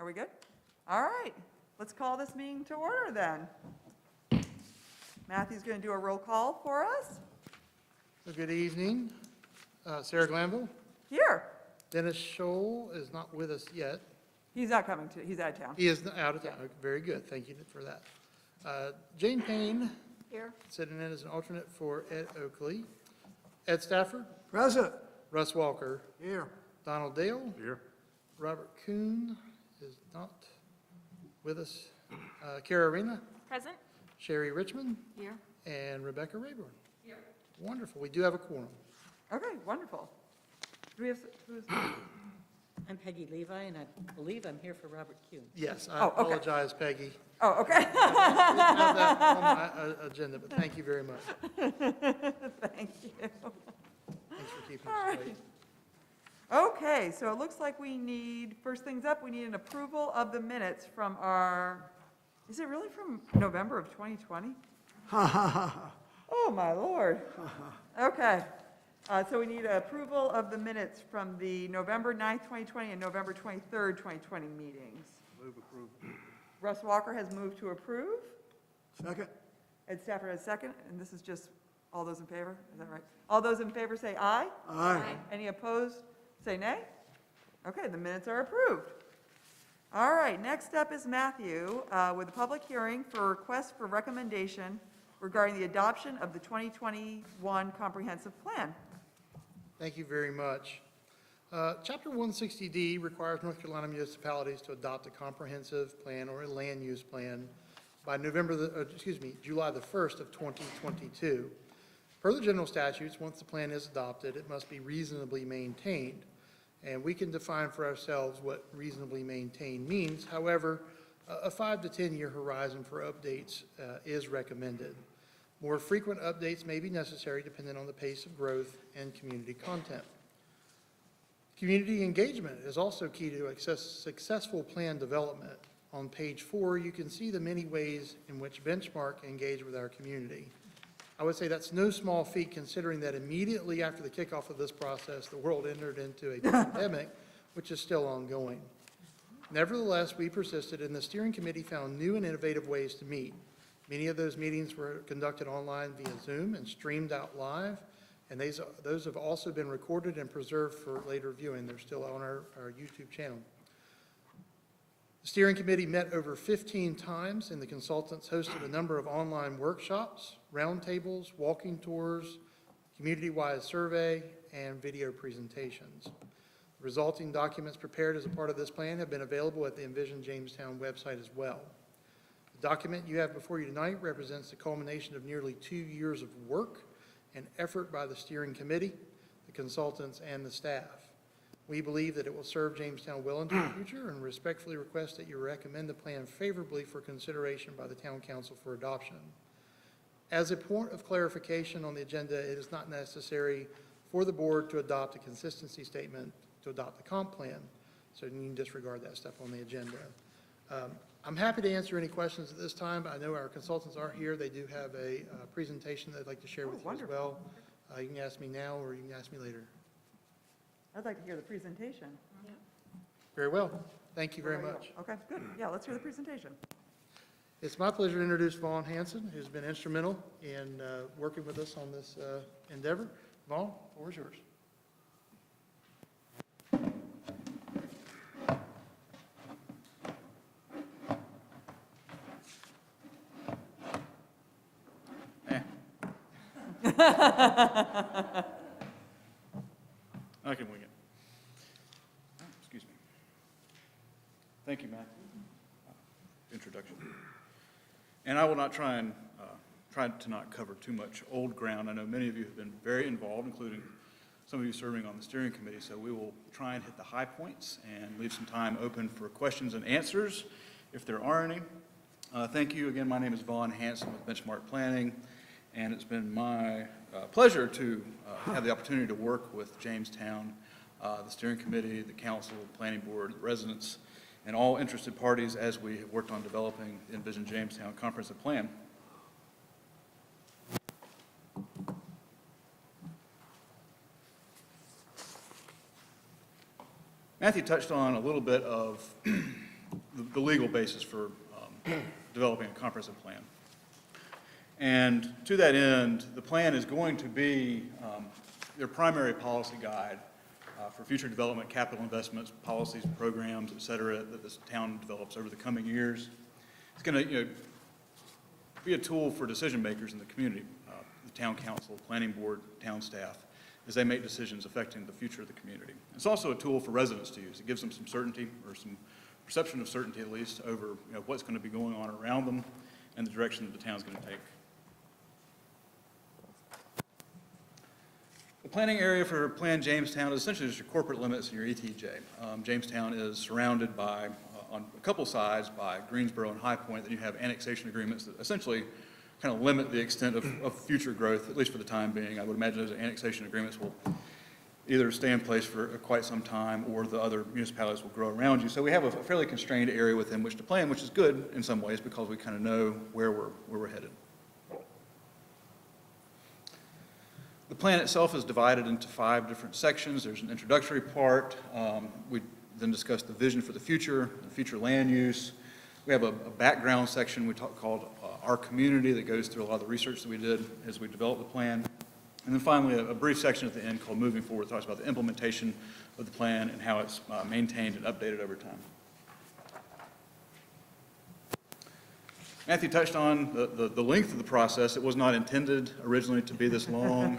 we good? All right, let's call this meeting to order then. Matthew's going to do a roll call for us. So good evening. Sarah Glanville. Here. Dennis Scholl is not with us yet. He's not coming to, he's out of town. He is out of town. Very good. Thank you for that. Jane Payne, Here. sitting in as an alternate for Ed Oakley. Ed Stafford. Present. Russ Walker. Here. Donald Dale. Here. Robert Kuhn is not with us. Kara Arena. Present. Sherry Richmond. Here. And Rebecca Rayburn. Here. Wonderful. We do have a quorum. Okay, wonderful. Do we have, who's, I'm Peggy Levi, and I believe I'm here for Robert Kuhn. Yes, I Oh, okay. apologize, Peggy. oh, okay. Didn't have that on my agenda, but thank you very much. Thank you. Thanks for keeping All us right. straight. Okay, so it looks like we need, first things up, we need an approval of the minutes from our, is it really from November of 2020? Oh, my Lord. Okay, so we need approval of the minutes from the November 9th, 2020 and November 23rd, 2020 meetings. Move approval. Russ Walker has moved to approve. Second. Ed Stafford has second, and this is just all those in favor, is that right? All those in favor say aye. Aye. Any opposed, say nay. Okay, the minutes are approved. All right, next up is Matthew with a public hearing for request for recommendation regarding the adoption of the 2021 comprehensive plan. Thank you very much. Chapter 160D requires North Carolina municipalities to adopt a comprehensive plan or a land use plan by July the 1st of 2022. Per the general statutes, once the plan is adopted, it must be reasonably maintained. And we can define for ourselves what reasonably maintained means. However, a 5 to 10 year horizon for updates is recommended. More frequent updates may be necessary depending on the pace of growth and community content. Community engagement is also key to successful plan development. On page 4, you can see the many ways in which Benchmark engage with our community. I would say that's no small feat considering that immediately after the kickoff of this process, the world entered into a pandemic, which is still ongoing. Nevertheless, we persisted, and the steering committee found new and innovative ways to meet. Many of those meetings were conducted online via Zoom and streamed out live, and those have also been recorded and preserved for later viewing. They're still on our YouTube channel. The steering committee met over 15 times, and the consultants hosted a number of online workshops, roundtables, walking tours, community-wide survey, and video presentations. The resulting documents prepared as a part of this plan have been available at the Envision Jamestown website as well. The document you have before you tonight represents the culmination of nearly 2 years of work and effort by the steering committee, the consultants, and the staff. We believe that it will serve Jamestown well into the future and respectfully request that you recommend the plan favorably for consideration by the Town Council for adoption. As a point of clarification on the agenda, it is not necessary for the board to adopt a consistency statement to adopt the comp plan, so you can disregard that stuff on the agenda. I'm happy to answer any questions at this time. I know our consultants are here. They do have a presentation they'd like to share with you as well. You can ask me now or you can ask me later. I'd like to hear the presentation. Very well. Thank you very much. Okay, good. Yeah, let's hear the presentation. It's my pleasure to introduce Vaughn Hanson, who's been instrumental in working with us on this endeavor. Vaughn, the floor is yours. I can wing it. Oh, excuse me. Thank you, Matt. Introduction. And I will not try to not cover too much old ground. I know many of you have been very involved, including some of you serving on the steering committee, so we will try and hit the high points and leave some time open for questions and answers if there are any. Thank you again. My name is Vaughn Hanson with Benchmark Planning, and it's been my pleasure to have the opportunity to work with Jamestown, the steering committee, the council, the planning board, the residents, and all interested parties as we have worked on developing the Envision Jamestown Comprehensive Plan. Matthew touched on a little bit of the legal basis for developing a comprehensive plan. And to that end, the plan is going to be their primary policy guide for future development, capital investments, policies, programs, et cetera, that this town develops over the coming years. It's going to be a tool for decision makers in the community, the town council, planning board, town staff, as they make decisions affecting the future of the community. It's also a tool for residents to use. It gives them some certainty, or some perception of certainty at least, over what's going to be going on around them and the direction that the town's going to take. The planning area for Plan Jamestown is essentially just your corporate limits and your ETJ. Jamestown is surrounded by, on a couple sides, by Greensboro and High Point. Then you have annexation agreements that essentially kind of limit the extent of future growth, at least for the time being. I would imagine those annexation agreements will either stay in place for quite some time, or the other municipalities will grow around you. So we have a fairly constrained area within which to plan, which is good in some ways because we kind of know where we're headed. The plan itself is divided into 5 different sections. There's an introductory part. We then discuss the vision for the future land use. We have a background section called Our Community that goes through a lot of the research that we did as we developed the plan. And then finally, a brief section at the end called Moving Forward, talks about the implementation of the plan and how it's maintained and updated over time. Matthew touched on the length of the process. It was not intended originally to be this long.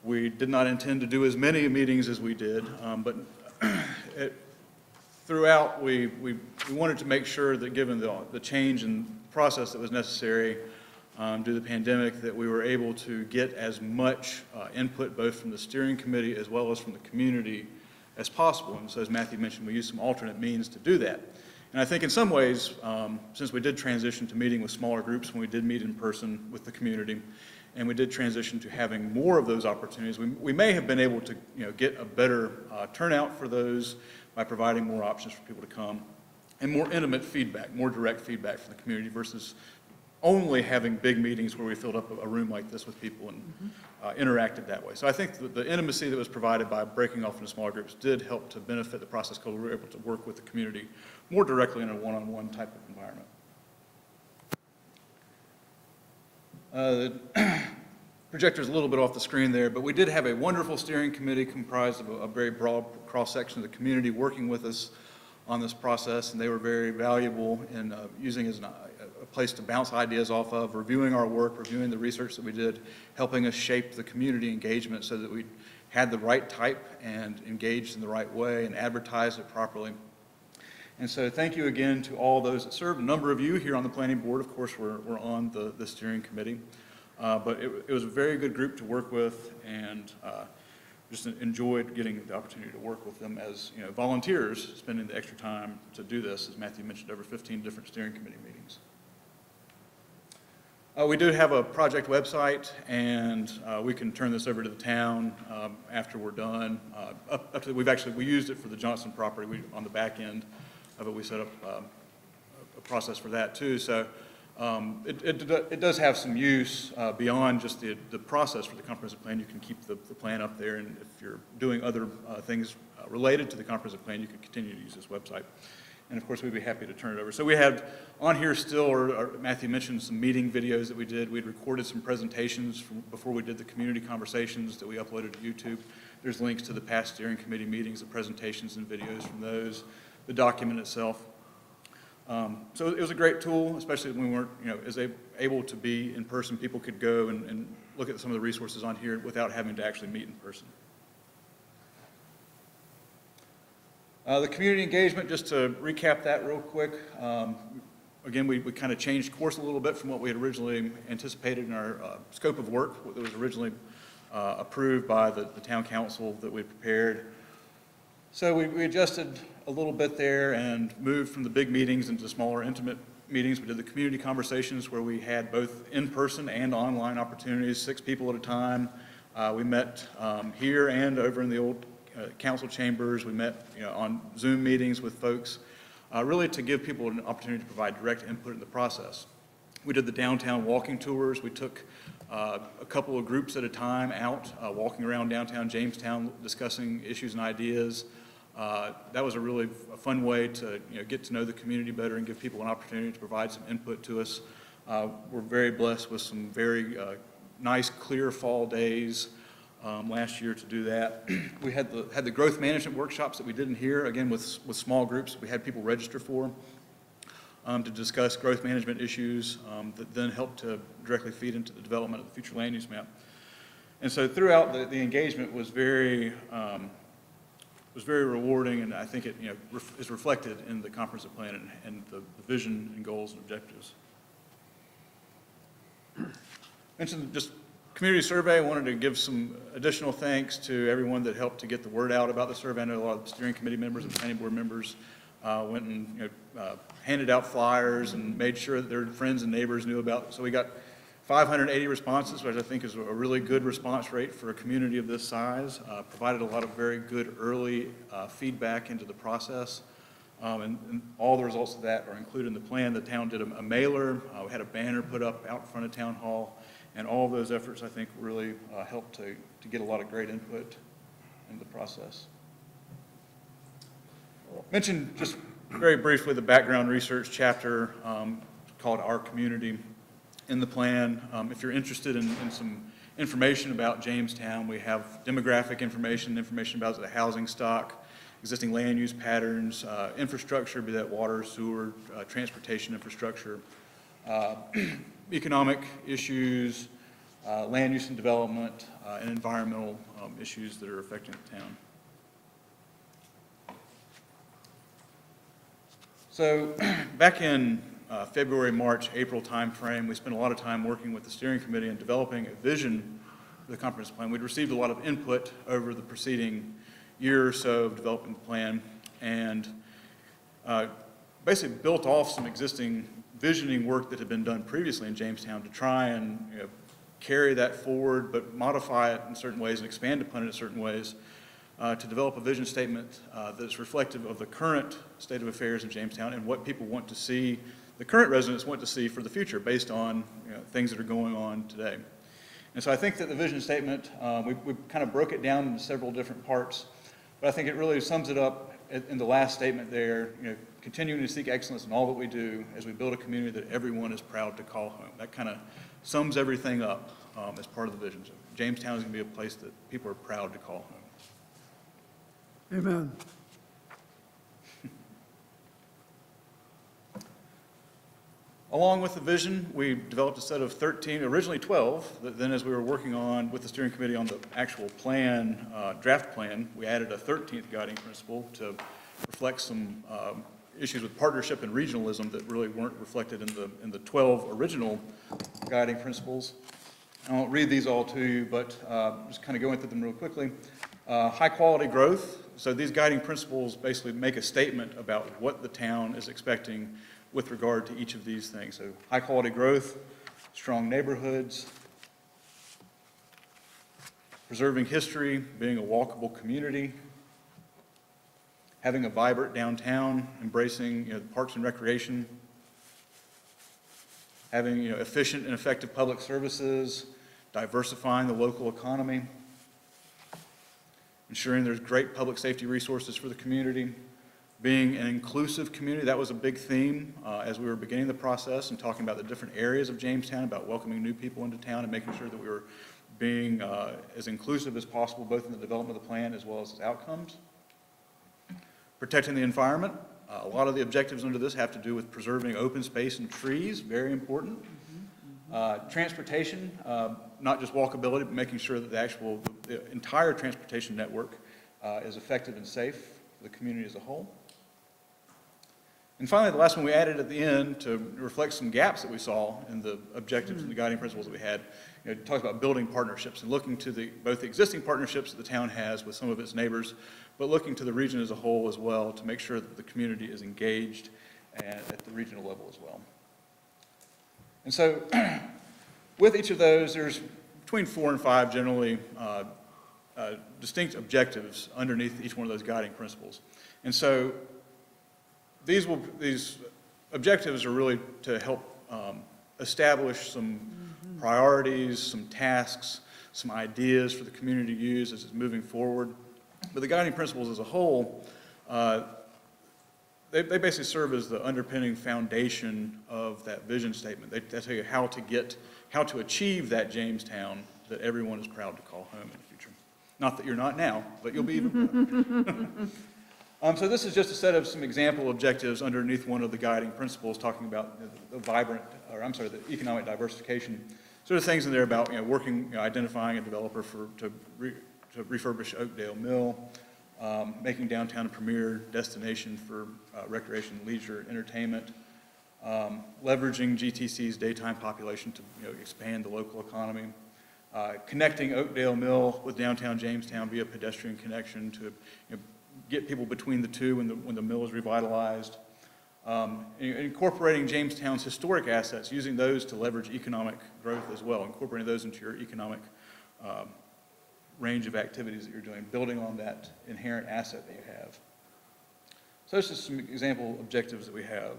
We did not intend to do as many meetings as we did, but throughout, we wanted to make sure that given the change in process that was necessary due to the pandemic, that we were able to get as much input both from the steering committee as well as from the community as possible. And so as Matthew mentioned, we used some alternate means to do that. And I think in some ways, since we did transition to meeting with smaller groups when we did meet in person with the community, and we did transition to having more of those opportunities, we may have been able to get a better turnout for those by providing more options for people to come, and more intimate feedback, more direct feedback from the community versus only having big meetings where we filled up a room like this with people and interacted that way. So I think the intimacy that was provided by breaking off into smaller groups did help to benefit the process because we were able to work with the community more directly in a one-on-one type of environment. The projector is a little bit off the screen there, but we did have a wonderful steering committee comprised of a very broad cross-section of the community working with us on this process, and they were very valuable in using as a place to bounce ideas off of, reviewing our work, reviewing the research that we did, helping us shape the community engagement so that we had the right type and engaged in the right way and advertised it properly. And so thank you again to all those that served. A number of you here on the planning board, of course, were on the steering committee. But it was a very good group to work with, and just enjoyed getting the opportunity to work with them as volunteers, spending the extra time to do this, as Matthew mentioned, over 15 different steering committee meetings. We do have a project website, and we can turn this over to the town after we're done. We used it for the Johnson property. On the back end of it, we set up a process for that too. So it does have some use beyond just the process for the comprehensive plan. You can keep the plan up there, and if you're doing other things related to the comprehensive plan, you can continue to use this website. And of course, we'd be happy to turn it over. So we have on here still, or Matthew mentioned some meeting videos that we did. We'd recorded some presentations before we did the community conversations that we uploaded to YouTube. There's links to the past steering committee meetings, the presentations and videos from those, the document itself. So it was a great tool, especially when we weren't, as able to be in person. People could go and look at some of the resources on here without having to actually meet in person. The community engagement, just to recap that real quick. Again, we kind of changed course a little bit from what we had originally anticipated in our scope of work that was originally approved by the town council that we prepared. So we adjusted a little bit there and moved from the big meetings into smaller, intimate meetings. We did the community conversations where we had both in-person and online opportunities, 6 people at a time. We met here and over in the old council chambers. We met on Zoom meetings with folks, really to give people an opportunity to provide direct input in the process. We did the downtown walking tours. We took a couple of groups at a time out, walking around downtown Jamestown, discussing issues and ideas. That was a really fun way to get to know the community better and give people an opportunity to provide some input to us. We're very blessed with some very nice, clear fall days last year to do that. We had the growth management workshops that we did in here, again with small groups we had people register for to discuss growth management issues that then helped to directly feed into the development of the future land use map. And so throughout the engagement was very rewarding, and I think it is reflected in the comprehensive plan and the vision and goals and objectives. Mentioned just community survey. I wanted to give some additional thanks to everyone that helped to get the word out about the survey. I know a lot of the steering committee members and planning board members went and handed out flyers and made sure that their friends and neighbors knew about it. So we got 580 responses, which I think is a really good response rate for a community of this size. Provided a lot of very good early feedback into the process. And all the results of that are included in the plan. The town did a mailer. We had a banner put up out in front of Town Hall. And all of those efforts, I think, really helped to get a lot of great input in the process. Mentioned just very briefly the background research chapter called Our Community in the plan. If you're interested in some information about Jamestown, we have demographic information about the housing stock, existing land use patterns, infrastructure, be that water, sewer, transportation infrastructure, economic issues, land use and development, and environmental issues that are affecting the town. So back in February, March, April timeframe, we spent a lot of time working with the steering committee and developing a vision for the comprehensive plan. We'd received a lot of input over the preceding year or so of developing the plan, and basically built off some existing visioning work that had been done previously in Jamestown to try and carry that forward, but modify it in certain ways and expand upon it in certain ways to develop a vision statement that's reflective of the current state of affairs in Jamestown and what people want to see, the current residents want to see for the future based on things that are going on today. And so I think that the vision statement, we kind of broke it down into several different parts, but I think it really sums it up in the last statement there, continuing to seek excellence in all that we do as we build a community that everyone is proud to call home. That kind of sums everything up as part of the vision. So Jamestown is going to be a place that people are proud to call home. Amen. Along with the vision, we developed a set of 13, originally 12, that then as we were working on with the steering committee on the actual plan, draft plan, we added a 13th guiding principle to reflect some issues with partnership and regionalism that really weren't reflected in the 12 original guiding principles. I won't read these all to you, but just kind of going through them real quickly. High quality growth. So these guiding principles basically make a statement about what the town is expecting with regard to each of these things. So high quality growth, strong neighborhoods, preserving history, being a walkable community, having a vibrant downtown, embracing parks and recreation, having efficient and effective public services, diversifying the local economy, ensuring there's great public safety resources for the community, being an inclusive community. That was a big theme as we were beginning the process and talking about the different areas of Jamestown, about welcoming new people into town and making sure that we were being as inclusive as possible, both in the development of the plan as well as its outcomes. Protecting the environment. A lot of the objectives under this have to do with preserving open space and trees, very important. Transportation, not just walkability, but making sure that the entire transportation network is effective and safe for the community as a whole. And finally, the last one we added at the end to reflect some gaps that we saw in the objectives and the guiding principles that we had. It talks about building partnerships and looking to both the existing partnerships that the town has with some of its neighbors, but looking to the region as a whole as well to make sure that the community is engaged at the regional level as well. And so with each of those, there's between 4 and 5 generally distinct objectives underneath each one of those guiding principles. And so these objectives are really to help establish some priorities, some tasks, some ideas for the community to use as it's moving forward. But the guiding principles as a whole They basically serve as the underpinning foundation of that vision statement. They tell you how to achieve that Jamestown that everyone is proud to call home in the future. Not that you're not now, but you'll be even prouder. So this is just a set of some example objectives underneath one of the guiding principles, talking about the economic diversification. Sort of things in there about identifying a developer to refurbish Oakdale Mill, making downtown a premier destination for recreation, leisure, entertainment, leveraging GTC's daytime population to expand the local economy, connecting Oakdale Mill with downtown Jamestown via pedestrian connection to get people between the two when the mill is revitalized, incorporating Jamestown's historic assets, using those to leverage economic growth as well, incorporating those into your economic range of activities that you're doing, building on that inherent asset that you have. So those are some example objectives that we have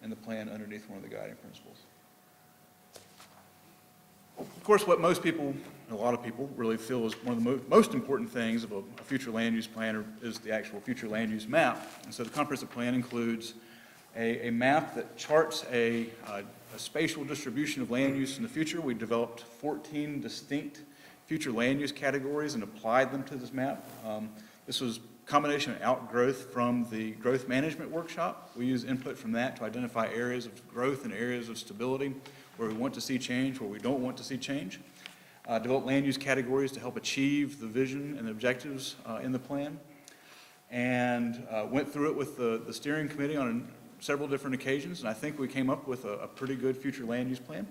in the plan underneath one of the guiding principles. Of course, what most people, a lot of people, really feel is one of the most important things of a future land use plan is the actual future land use map. And so the comprehensive plan includes a map that charts a spatial distribution of land use in the future. We developed 14 distinct future land use categories and applied them to this map. This was a combination of outgrowth from the growth management workshop. We use input from that to identify areas of growth and areas of stability where we want to see change, where we don't want to see change. Develop land use categories to help achieve the vision and the objectives in the plan. And went through it with the steering committee on several different occasions, and I think we came up with a pretty good future land use plan.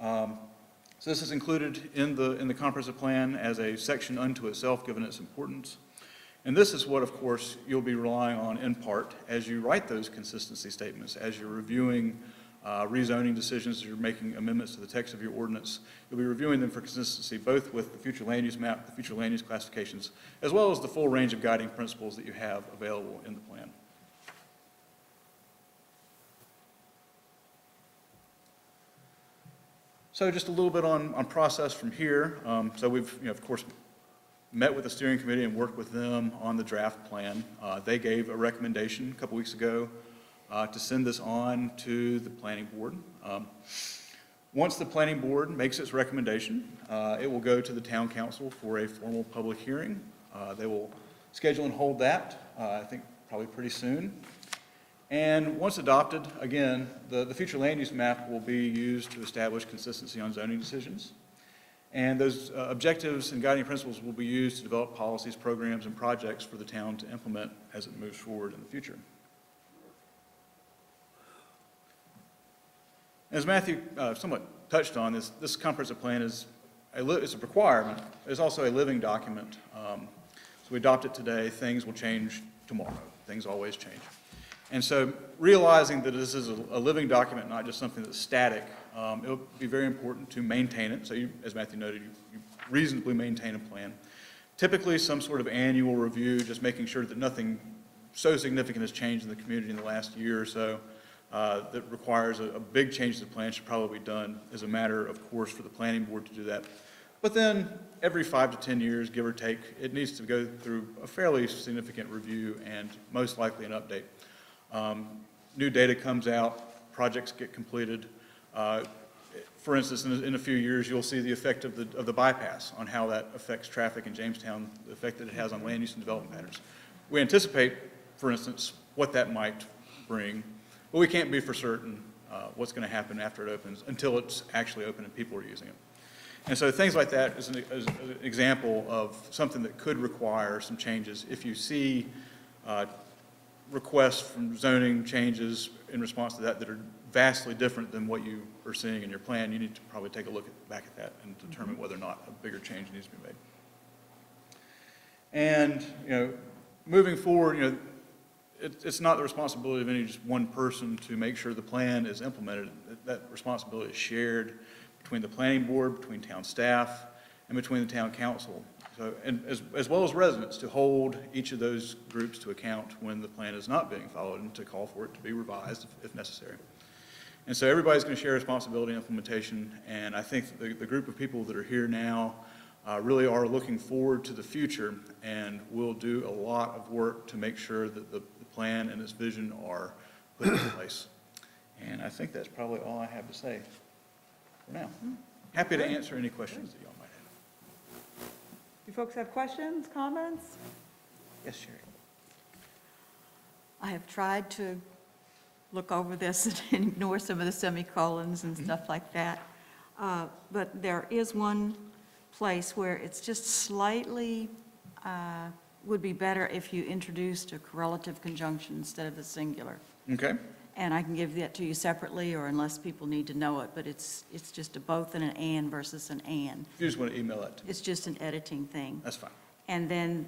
So this is included in the comprehensive plan as a section unto itself, given its importance. And this is what, of course, you'll be relying on in part as you write those consistency statements, as you're reviewing rezoning decisions, as you're making amendments to the text of your ordinance. You'll be reviewing them for consistency, both with the future land use map, the future land use classifications, as well as the full range of guiding principles that you have available in the plan. So just a little bit on process from here. So we've, of course, met with the steering committee and worked with them on the draft plan. They gave a recommendation a couple weeks ago to send this on to the planning board. Once the planning board makes its recommendation, it will go to the town council for a formal public hearing. They will schedule and hold that, I think probably pretty soon. And once adopted, again, the future land use map will be used to establish consistency on zoning decisions. And those objectives and guiding principles will be used to develop policies, programs, and projects for the town to implement as it moves forward in the future. As Matthew somewhat touched on, this comprehensive plan is it's a requirement. It's also a living document. So we adopt it today. Things will change tomorrow. Things always change. And so realizing that this is a living document, not just something that's static, it'll be very important to maintain it. So you, as Matthew noted, you reasonably maintain a plan. Typically some sort of annual review, just making sure that nothing so significant has changed in the community in the last year or so that requires a big change to the plan should probably be done as a matter of course for the planning board to do that. But then every 5 to 10 years, give or take, it needs to go through a fairly significant review and most likely an update. New data comes out, projects get completed. For instance, in a few years, you'll see the effect of the bypass on how that affects traffic in Jamestown, the effect that it has on land use and development patterns. We anticipate, for instance, what that might bring, but we can't be for certain what's going to happen after it opens until it's actually open and people are using it. And so things like that is an example of something that could require some changes. If you see requests from zoning changes in response to that are vastly different than what you are seeing in your plan, you need to probably take a look back at that and determine whether or not a bigger change needs to be made. And, moving forward, it's not the responsibility of any just one person to make sure the plan is implemented. That responsibility is shared between the planning board, between town staff, and between the town council. So, and as well as residents, to hold each of those groups to account when the plan is not being followed and to call for it to be revised if necessary. And so everybody's going to share responsibility in implementation, and I think the group of people that are here now really are looking forward to the future and will do a lot of work to make sure that the plan and its vision are put in place. And I think that's probably all I have to say for now. Happy to answer any questions that y'all might have. Do folks have questions, comments? Yes, Sherry. I have tried to look over this and ignore some of the semicolons and stuff like that. But there is one place where it's just slightly, would be better if you introduced a correlative conjunction instead of the singular. Okay. And I can give that to you separately, or unless people need to know it, but it's just a both and an and versus an and. If you just want to email that to me, It's just an editing thing. that's fine. And then,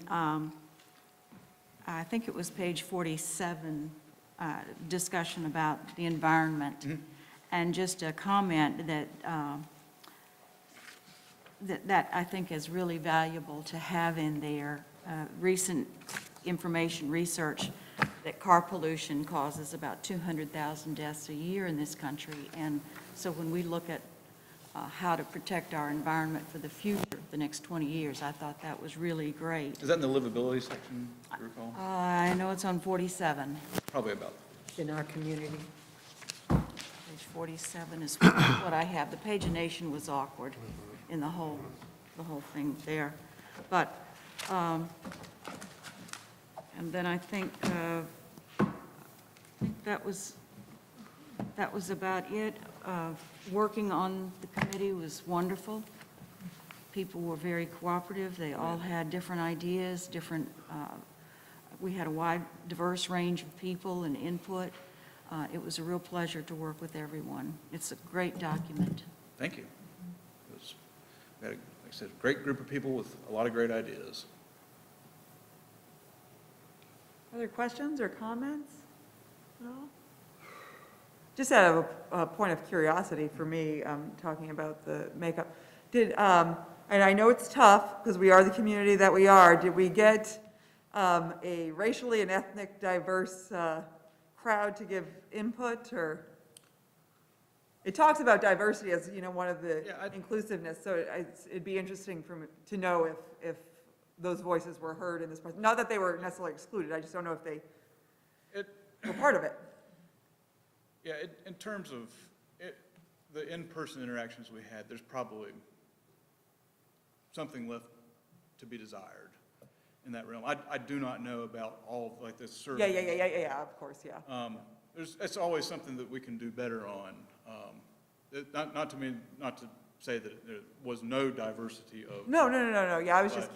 I think it was page 47, discussion about the environment. And just a comment that, that I think is really valuable to have in there. Recent information research that car pollution causes about 200,000 deaths a year in this country. And so when we look at how to protect our environment for the future, the next 20 years, I thought that was really great. Is that in the livability section, do you recall? I know it's on 47. Probably about. In our community. Page 47 is what I have. The pagination was awkward in the whole thing there. But, and then I think that was about it. Working on the committee was wonderful. People were very cooperative. They all had different ideas, we had a wide, diverse range of people and input. It was a real pleasure to work with everyone. It's a great document. Thank you. We had, like I said, a great group of people with a lot of great ideas. Other questions or comments at all? Just out of a point of curiosity for me, talking about the makeup, and I know it's tough because we are the community that we are, did we get a racially and ethnic diverse crowd to give input, or? It talks about diversity as, one of the inclusiveness, so it'd be interesting to know if those voices were heard in this process. Not that they were necessarily excluded, I just don't know if they were part of it. Yeah, in terms of the in-person interactions we had, there's probably something left to be desired in that realm. I do not know about all, like, the survey. Yeah, of course, yeah. It's always something that we can do better on. Not to say that there was no diversity of. No, yeah, I was just But,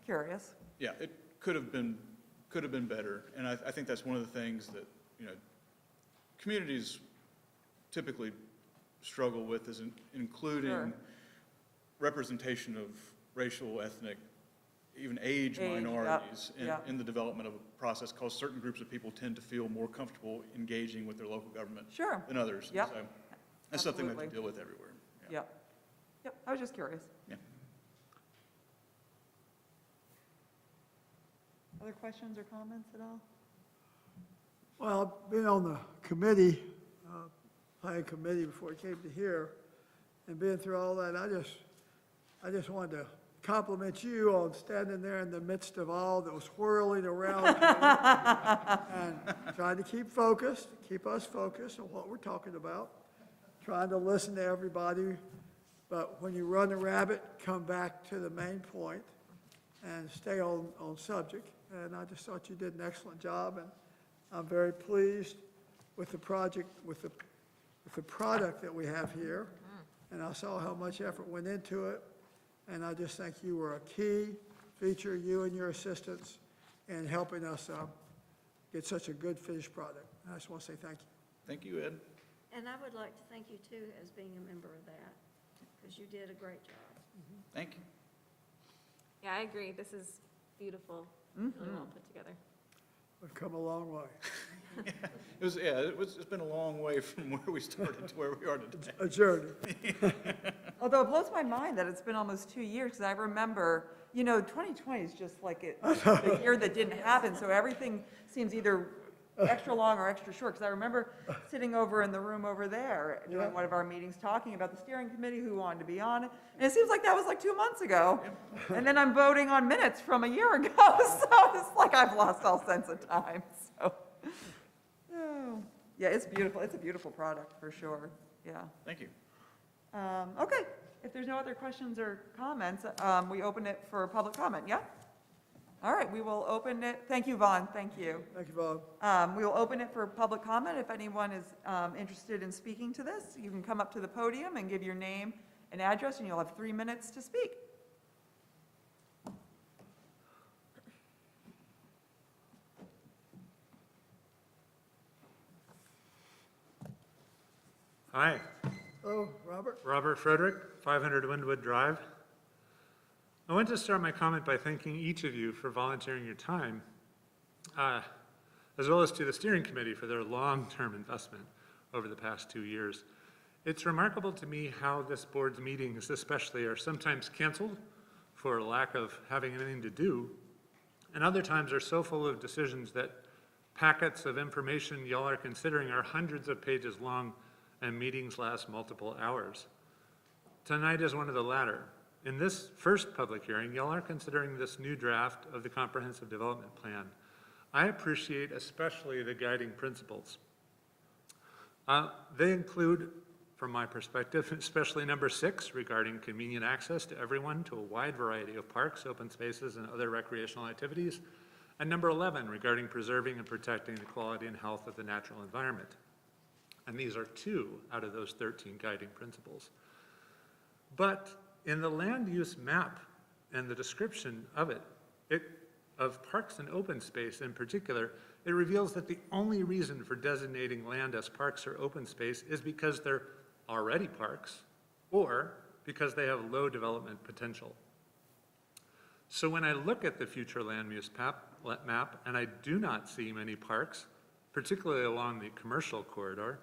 curious. Yeah, it could have been better, and I think that's one of the things that, communities typically struggle with, is including Sure. representation of racial, ethnic, even age Age, minorities yep. in the development of a process, because certain groups of people tend to feel more comfortable engaging with their local government Sure. than others. Yep. So that's something we have to Absolutely. deal with everywhere. Yeah. Yep, I was just curious. Yeah. Other questions or comments at all? Well, I've been on the committee, planning committee before I came to here, and being through all that, I just wanted to compliment you on standing there in the midst of all that was whirling around you and trying to keep us focused on what we're talking about, trying to listen to everybody, but when you run the rabbit, come back to the main point and stay on subject. And I just thought you did an excellent job, and I'm very pleased with the project, with the product that we have here. And I saw how much effort went into it, and I just think you were a key feature, you and your assistants, in helping us get such a good finished product. And I just want to say thank you. Thank you, Ed. And I would like to thank you too, as being a member of that, because you did a great job. Thank you. Yeah, I agree. This is beautiful, really well put together. We've come a long way. It's been a long way from where we started to where we are today. A journey. Although it blows my mind that it's been almost 2 years, because I remember, 2020 is just like the year that didn't happen, so everything seems either extra long or extra short, because I remember sitting over in the room over there Yeah. during one of our meetings, talking about the steering committee, who wanted to be on it, and it seems like that was like 2 months ago. And then I'm voting on minutes from a year ago, so it's like I've lost all sense of time, so. Oh, yeah, it's beautiful, it's a beautiful product, for sure, yeah. Thank you. Okay, if there's no other questions or comments, we open it for public comment, yeah? All right, we will open it, thank you, Vaughn, thank you. Thank you, Bob. We will open it for public comment. If anyone is interested in speaking to this, you can come up to the podium and give your name and address, and you'll have 3 minutes to speak. Hi, Hello, Robert? Robert Frederick, 500 Windwood Drive. I want to start my comment by thanking each of you for volunteering your time, as well as to the steering committee for their long-term investment over the past 2 years. It's remarkable to me how this board's meetings especially are sometimes canceled for lack of having anything to do, and other times are so full of decisions that packets of information y'all are considering are hundreds of pages long and meetings last multiple hours. Tonight is one of the latter. In this first public hearing, y'all are considering this new draft of the Comprehensive Development Plan. I appreciate especially the guiding principles. They include, from my perspective, especially number 6 regarding convenient access to everyone to a wide variety of parks, open spaces, and other recreational activities, and number 11 regarding preserving and protecting the quality and health of the natural environment. And these are 2 out of those 13 guiding principles. But in the land use map and the description of it, of parks and open space in particular, it reveals that the only reason for designating land as parks or open space is because they're already parks or because they have low development potential. So when I look at the future land use map and I do not see many parks, particularly along the commercial corridor,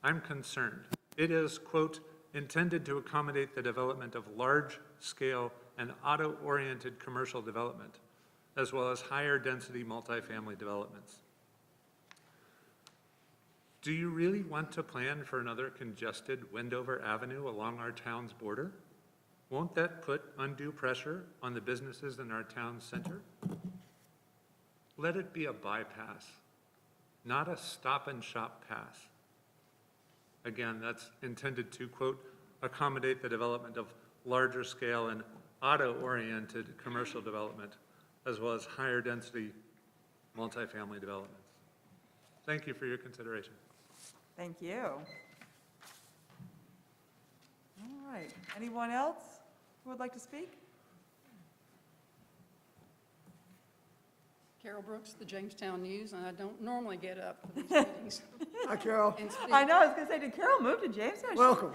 I'm concerned. It is, quote, intended to accommodate the development of large-scale and auto-oriented commercial development, as well as higher-density multifamily developments. Do you really want to plan for another congested Wendover Avenue along our town's border? Won't that put undue pressure on the businesses in our town's center? Let it be a bypass, not a stop-and-shop pass. Again, that's intended to, quote, accommodate the development of larger scale and auto-oriented commercial development, as well as higher density multifamily developments. Thank you for your consideration. Thank you. All right, anyone else who would like to speak? Carol Brooks, the Jamestown News, and I don't normally get up for these meetings Hi, Carol. and speak. I know, I was gonna say, did Carol move to Jamestown? Welcome.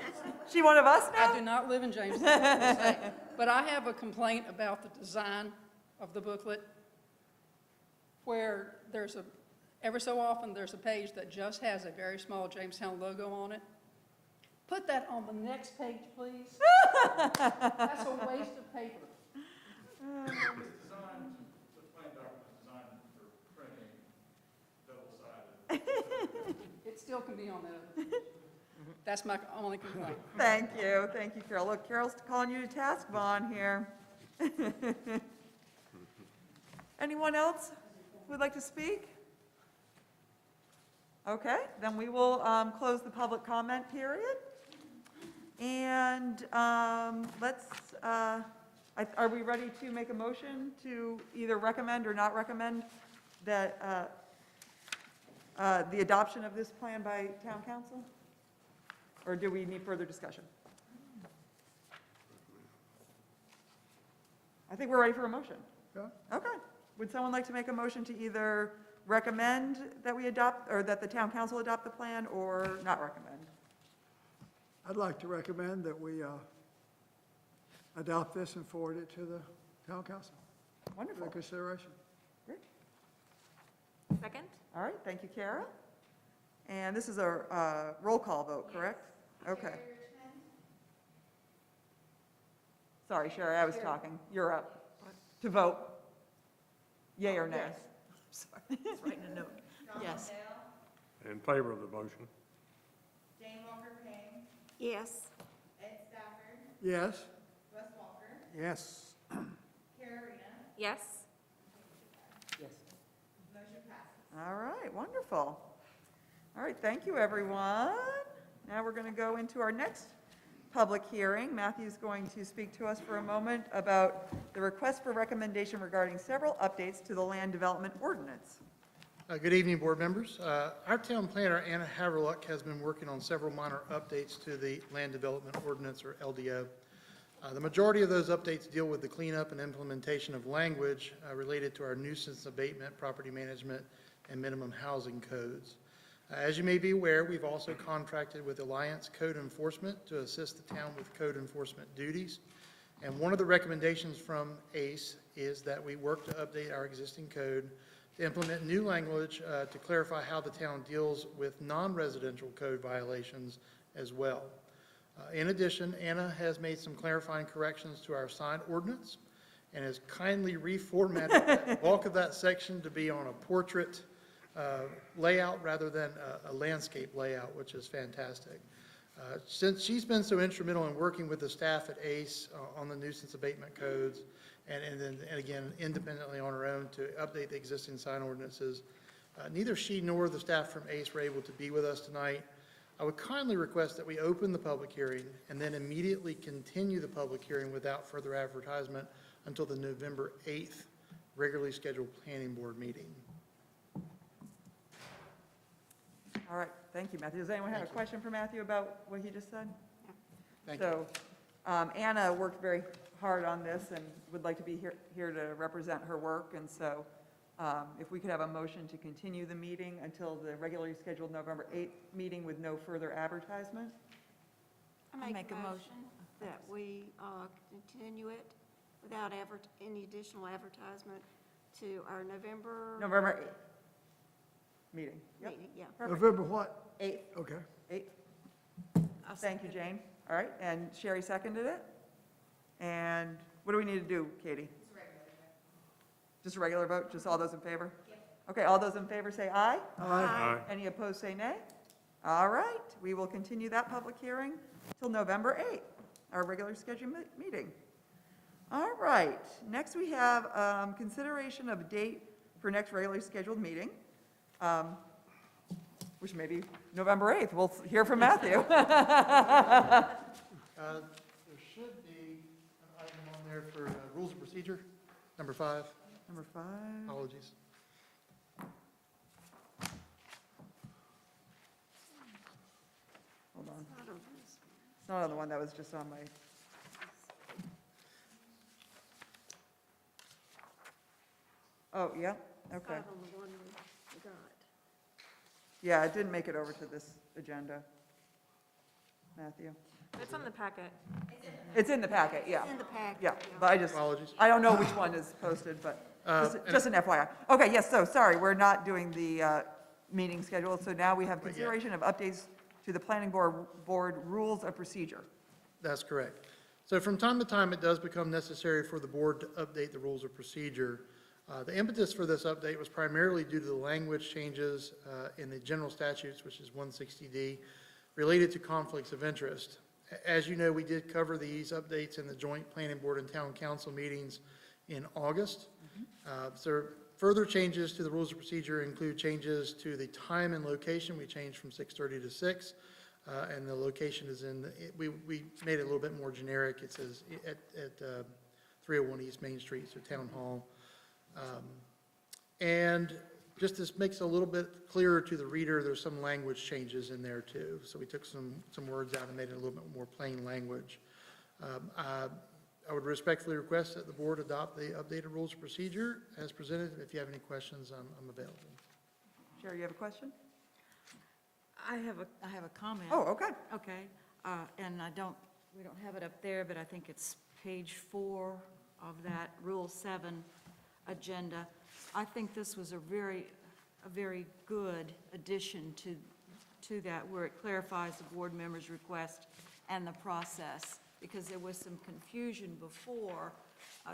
She one of us I do now? not live in Jamestown, I will say. But I have a complaint about the design of the booklet, where ever so often, there's a page that just has a very small Jamestown logo on it. Put that on the next page, please. That's a waste of paper. It still can be on that other page. That's my only complaint. Thank you, Carol. Look, Carol's calling you to task, Vaughn, here. Anyone else who would like to speak? Okay, then we will close the public comment period. And are we ready to make a motion to either recommend or not recommend that the adoption of this plan by town council? Or do we need further discussion? I think we're ready for a motion. Yeah. Okay. Would someone like to make a motion to either recommend that we adopt, or that the town council adopt the plan, or not recommend? I'd like to recommend that we adopt this and forward it to the town council for Wonderful. their consideration. Great. Second? All right, thank you, Kara. And this is a roll call vote, correct? Okay. Sorry, Sherry, I was talking. You're up to vote. Yay or nay? Sorry. Just writing a note. Yes. In favor of the motion. Jane Walker Payne, Yes. Ed Stafford, Yes? Wes Walker, Yes. Carolina, Yes. motion passes. All right, wonderful. All right, thank you, everyone. Now we're going to go into our next public hearing. Matthew's going to speak to us for a moment about the request for recommendation regarding several updates to the land development ordinance. Good evening, board members. Our town planner, Anna Haverluck, has been working on several minor updates to the Land Development Ordinance, or LDO. The majority of those updates deal with the cleanup and implementation of language related to our nuisance abatement, property management, and minimum housing codes. As you may be aware, we've also contracted with Alliance Code Enforcement to assist the town with code enforcement duties. And one of the recommendations from ACE is that we work to update our existing code to implement new language to clarify how the town deals with non-residential code violations as well. In addition, Anna has made some clarifying corrections to our sign ordinance and has kindly reformatted the bulk of that section to be on a portrait layout rather than a landscape layout, which is fantastic. Since she's been so instrumental in working with the staff at ACE on the nuisance abatement codes, and again, independently on her own to update the existing sign ordinances, neither she nor the staff from ACE were able to be with us tonight. I would kindly request that we open the public hearing and then immediately continue the public hearing without further advertisement until the November 8th regularly scheduled planning board meeting. All right, thank you, Matthew. Does anyone have a question for Matthew about what he just said? Thank you. So, Anna worked very hard on this and would like to be here to represent her work, and so if we could have a motion to continue the meeting until the regularly scheduled November 8th meeting with no further advertisement? I make a motion that we continue it without any additional advertisement to our November 8th meeting. Yep, meeting. Yeah. perfect. November what? 8th, Okay. 8th. Thank you, Jane. All right, and Sherry seconded it. And what do we need to do, Katie? Just a regular vote, just all those in favor? Okay, all those in favor say aye. Aye. Any opposed say nay. All right, we will continue that public hearing till November 8th, our regular scheduled meeting. All right, next we have consideration of a date for next regularly scheduled meeting, which may be November 8th. We'll hear from Matthew. There should be an item on there for rules of procedure, number 5. Number 5. Apologies. Hold on. It's not on the one that was just on my. Oh, yeah, okay. Not on the one we got. Yeah, it didn't make it over to this agenda, Matthew. It's on the packet. It's in the packet, yeah. In the packet. Yeah, but Apologies. I don't know which one is posted, but just an FYI. Okay, yes, so, sorry, we're not doing the meeting schedule, so now we have consideration of updates to the planning board rules of procedure. That's correct. So from time to time, it does become necessary for the board to update the rules of procedure. The impetus for this update was primarily due to the language changes in the general statutes, which is 160D, related to conflicts of interest. As you know, we did cover these updates in the joint planning board and town council meetings in August. So further changes to the rules of procedure include changes to the time and location. We changed from 6:30 to 6, and the location is we made it a little bit more generic. It says at 301 East Main Street, so Town Hall. And just this makes it a little bit clearer to the reader, there's some language changes in there too. So we took some words out and made it a little bit more plain language. I would respectfully request that the board adopt the updated rules of procedure as presented. If you have any questions, I'm available. Sherry, you have a question? I have a comment. Oh, okay. Okay, and we don't have it up there, but I think it's page 4 of that Rule 7 agenda. I think this was a very good addition to that, where it clarifies the board member's request and the process, because there was some confusion before.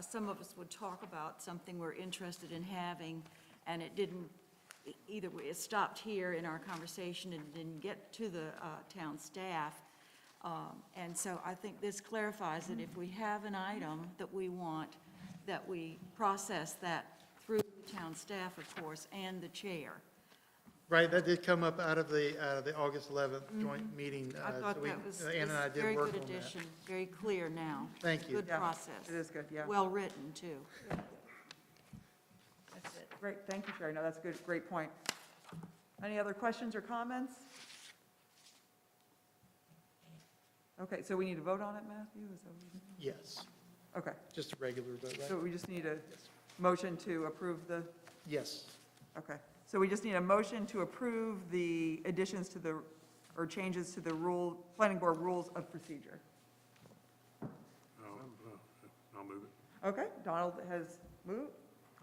Some of us would talk about something we're interested in having, and it either it stopped here in our conversation and didn't get to the town staff. And so I think this clarifies that if we have an item that we want, that we process that through the town staff, of course, and the chair. Right, that did come up out of the August 11th joint meeting. I thought so we- that was Ann and I a did very work good on that. addition, very clear now. Thank you. Good Yeah, process. it is good, yeah. Well-written, too. That's it. Great, thank you, Sherry. No, that's good, great point. Any other questions or comments? Okay, so we need to vote on it, Matthew? Is that what we do? Yes, Okay, just a regular vote, so right? we just need a motion to approve the, Yes. okay. So we just need a motion to approve the additions to the, or changes to the planning board rules of procedure. I'll move it. Okay, Donald has moved,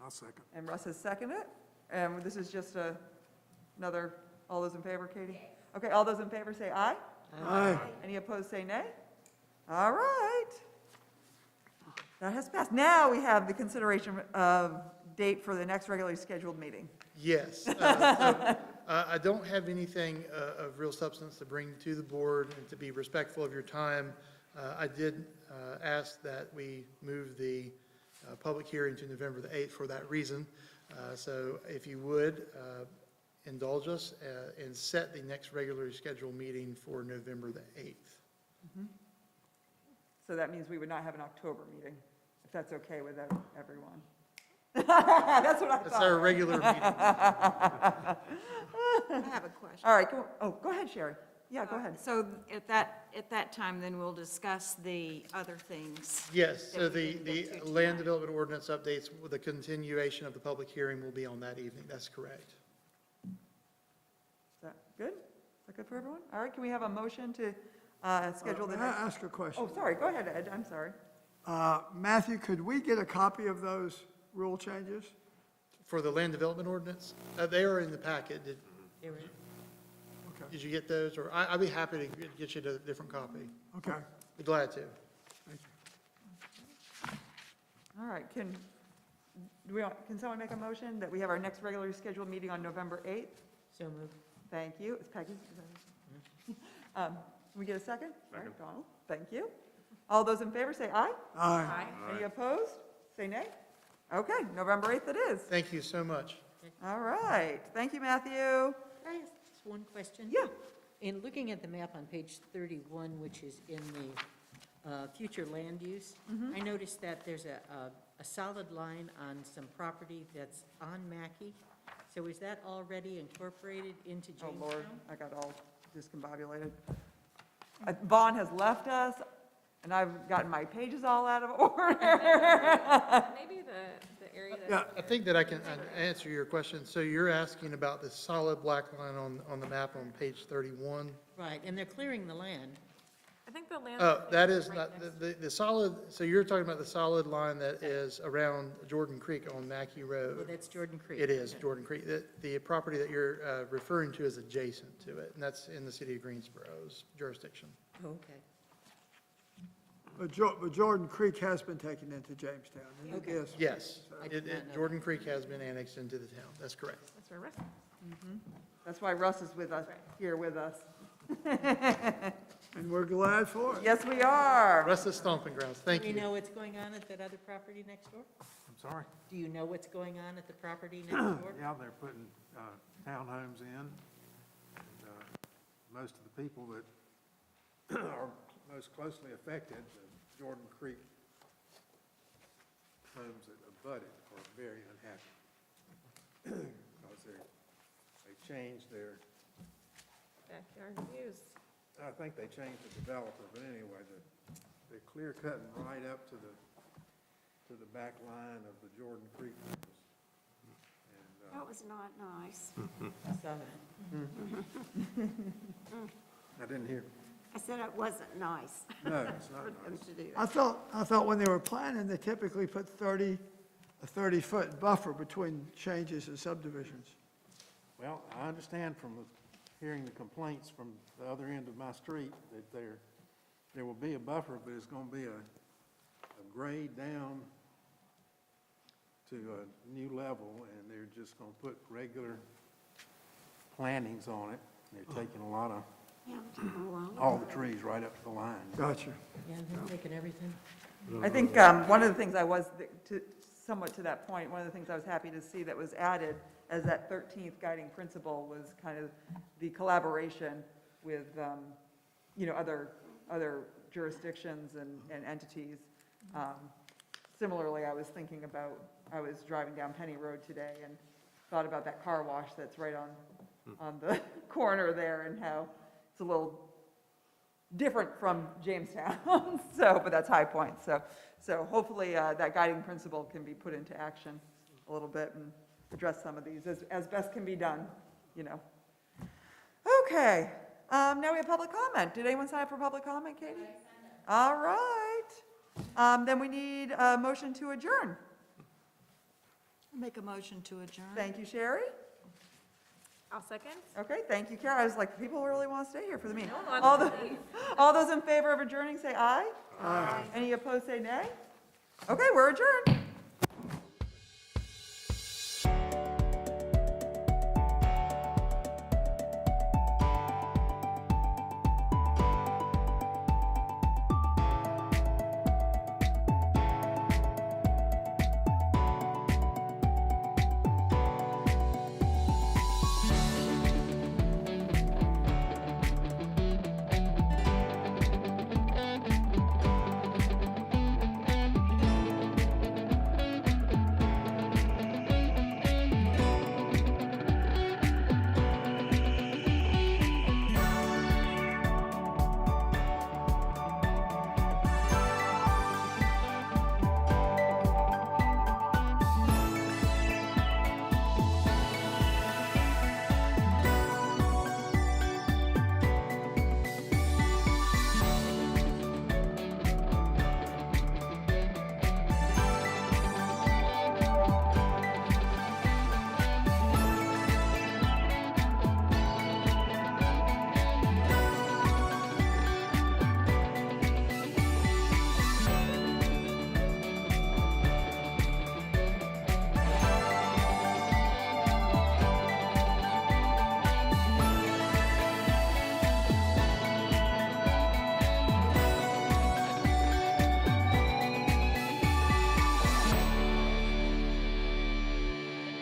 I'll second. and Russ has seconded it. And this is just another, all those in favor, Katie? Okay, all those in favor say aye. Aye. Any opposed say nay. All right. That has passed. Now we have the consideration of date for the next regularly scheduled meeting. Yes. I don't have anything of real substance to bring to the board, and to be respectful of your time, I did ask that we move the public hearing to November the 8th for that reason. So if you would, indulge us and set the next regularly scheduled meeting for November the 8th. So that means we would not have an October meeting, if that's okay with everyone. That's what I That's our thought. regular meeting. I have a question. All right, go ahead, Sherry. Yeah, go ahead. So at that time, then we'll discuss the other things. Yes, so that we didn't the get to land tonight. development ordinance updates, with the continuation of the public hearing will be on that evening. That's correct. Is that good? Is that good for everyone? All right, can we have a motion to schedule the May I next? ask a question? Oh, sorry, go ahead, Ed, I'm sorry. Matthew, could we get a copy of those rule changes? For the land development ordinance, they are in the packet. Okay, Did you get those? Or I'd be happy to get you a different copy. okay. Be glad to. Thank you. All right, can someone make a motion that we have our next regularly scheduled meeting on November 8th? So moved. Thank you. Is Peggy? Is that right? Can we get a second? All right, Donald, thank you. All those in favor say aye. Aye. Any opposed? Say nay. Okay, November 8th it is. Thank you so much. All right, thank you, Matthew. Can I ask just one question? Yeah. In looking at the map on page 31, which is in the future land use, I noticed that there's a solid line on some property that's on Mackey. So is that already incorporated into Oh, Jamestown? Lord, I got all discombobulated. Vaughn has left us, and I've gotten my pages all out of order. Maybe the area Yeah. that, I think that I can answer your question. So you're asking about the solid black line on the map on page 31? Right, and they're clearing the land. I think the land. Oh, that is right not, next- the solid, so you're talking about the solid line that is around Jordan Creek on Mackey Well, Road? that's Jordan Creek. It is Jordan Creek. The property that you're referring to is adjacent to it, and that's in the city of Greensboro's jurisdiction. Oh, okay. But Jordan Creek has been taken into Jamestown. and it Okay. is. Yes, I did not know Jordan Creek has been annexed into the town. That's correct. That's where Russ. That's why Russ is with us, here with us. And we're glad for it. Yes, we are. Rest is stomping grounds. Thank Do you you. know what's going on at that other property next door? I'm sorry? Do you know what's going on at the property next door? Yeah, they're putting townhomes in. And, most of the people that are most closely affected, the Jordan Creek homes that abut it are very unhappy. Because they changed their, Backyard views. I think they changed the developer, but anyway, they're clear cutting right up to the back line of the Jordan Creek homes. And, That was not nice. I saw that. I didn't hear, I said it wasn't nice no, it's not for them nice. to do I that. thought when they were planning, they typically put a 30-foot buffer between changes and subdivisions. Well, I understand from hearing the complaints from the other end of my street that there will be a buffer, but it's gonna be a grade down to a new level, and they're just gonna put regular plantings on it. They're taking a lot of, Yeah, well, all the trees right up to the line. Gotcha. Yeah, they're taking everything. I think one of the things I was, somewhat to that point, one of the things I was happy to see that was added as that 13th guiding principle was kind of the collaboration with, other jurisdictions and entities. Similarly, I was thinking about, I was driving down Penny Road today and thought about that car wash that's right on the corner there and how it's a little different from Jamestown. So, but that's High Point. So hopefully that guiding principle can be put into action a little bit and address some of these as best can be done, Okay, now we have public comment. Did anyone sign up for public comment, Katie? All right. Then we need a motion to adjourn. Make a motion to adjourn. Thank you, Sherry. I'll second. Okay, thank you, Kara. I was like, people really want to stay here for the meeting. No one All wants to leave. all those in favor of adjourning, say aye. Aye. Any opposed, say nay. Okay, we're adjourned.